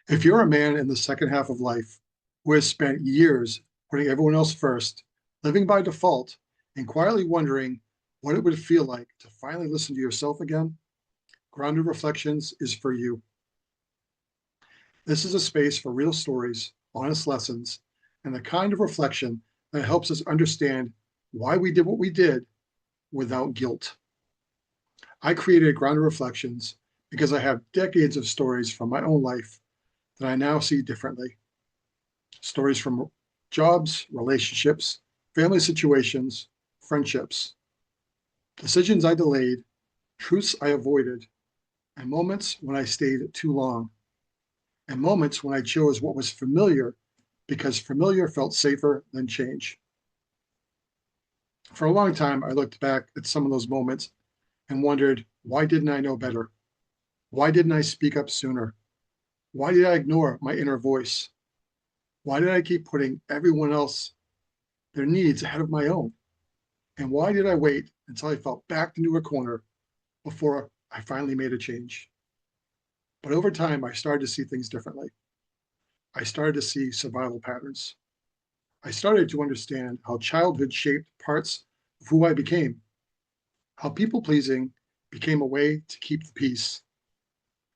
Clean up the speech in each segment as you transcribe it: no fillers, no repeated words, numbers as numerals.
If you're a man in the second half of life who has spent years putting everyone else first, living by default, and quietly wondering what it would feel like to finally listen to yourself again, Grounded Reflections is for you. This is a space for real stories, honest lessons, and the kind of reflection that helps us understand why we did what we did without guilt. I created Grounded Reflections because I have decades of stories from my own life that I now see differently. Stories from jobs, relationships, family situations, friendships, decisions I delayed, truths I avoided, and moments when I stayed too long, and moments when I chose what was familiar because familiar felt safer than change. For a long time, I looked back at some of those moments and wondered, why didn't I know better? Why didn't I speak up sooner? Why did I ignore my inner voice? Why did I keep putting everyone else, their needs ahead of my own? And why did I wait until I felt backed into a corner before I finally made a change? But over time, I started to see things differently. I started to see survival patterns. I started to understand how childhood shaped parts of who I became, how people pleasing became a way to keep the peace,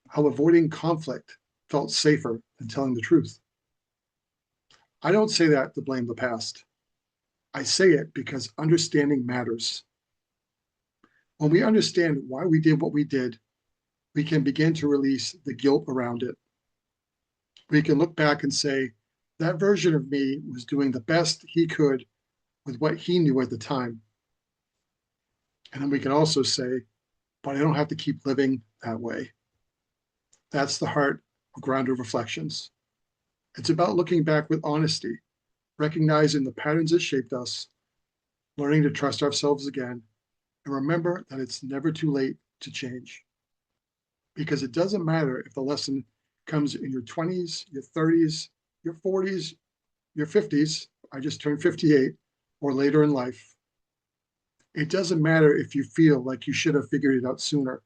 how avoiding conflict felt safer than telling the truth. I don't say that to blame the past. I say it because understanding matters. When we understand why we did what we did, we can begin to release the guilt around it. We can look back and say, that version of me was doing the best he could with what he knew at the time. And then we can also say, but I don't have to keep living that way. That's the heart of Grounded Reflections. It's about looking back with honesty, recognizing the patterns that shaped us, learning to trust ourselves again, and remember that it's never too late to change. Because it doesn't matter if the lesson comes in your 20s, your 30s, your 40s, your 50s. I just turned 58, or later in life. It doesn't matter if you feel like you should have figured it out sooner.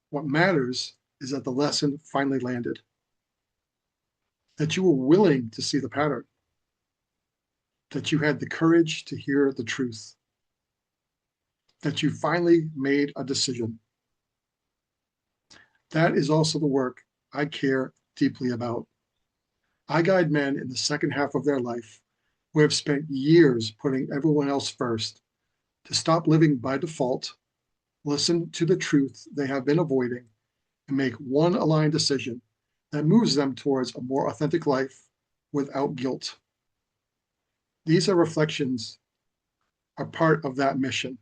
What matters is that the lesson finally landed, that you were willing to see the pattern, that you had the courage to hear the truth, that you finally made a decision. That is also the work I care deeply about. I guide men in the second half of their life who have spent years putting everyone else first to stop living by default, listen to the truth they have been avoiding, and make one aligned decision that moves them towards a more authentic life without guilt. These are reflections, are part of that mission.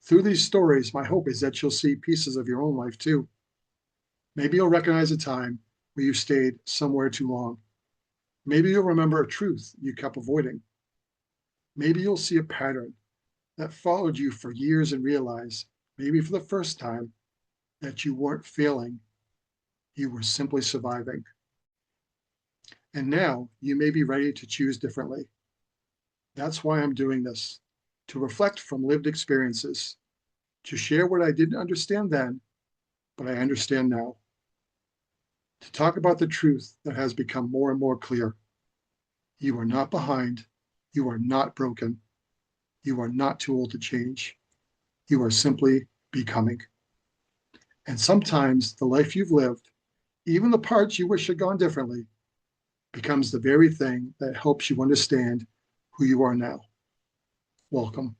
Through these stories, my hope is that you'll see pieces of your own life too. Maybe you'll recognize a time where you stayed somewhere too long. Maybe you'll remember a truth you kept avoiding. Maybe you'll see a pattern that followed you for years and realize, maybe for the first time, that you weren't failing, you were simply surviving. And now you may be ready to choose differently. That's why I'm doing this, to reflect from lived experiences, to share what I didn't understand then, but I understand now, to talk about the truth that has become more and more clear. You are not behind. You are not broken. You are not too old to change. You are simply becoming. And sometimes the life you've lived, even the parts you wish had gone differently, becomes the very thing that helps you understand who you are now. Welcome.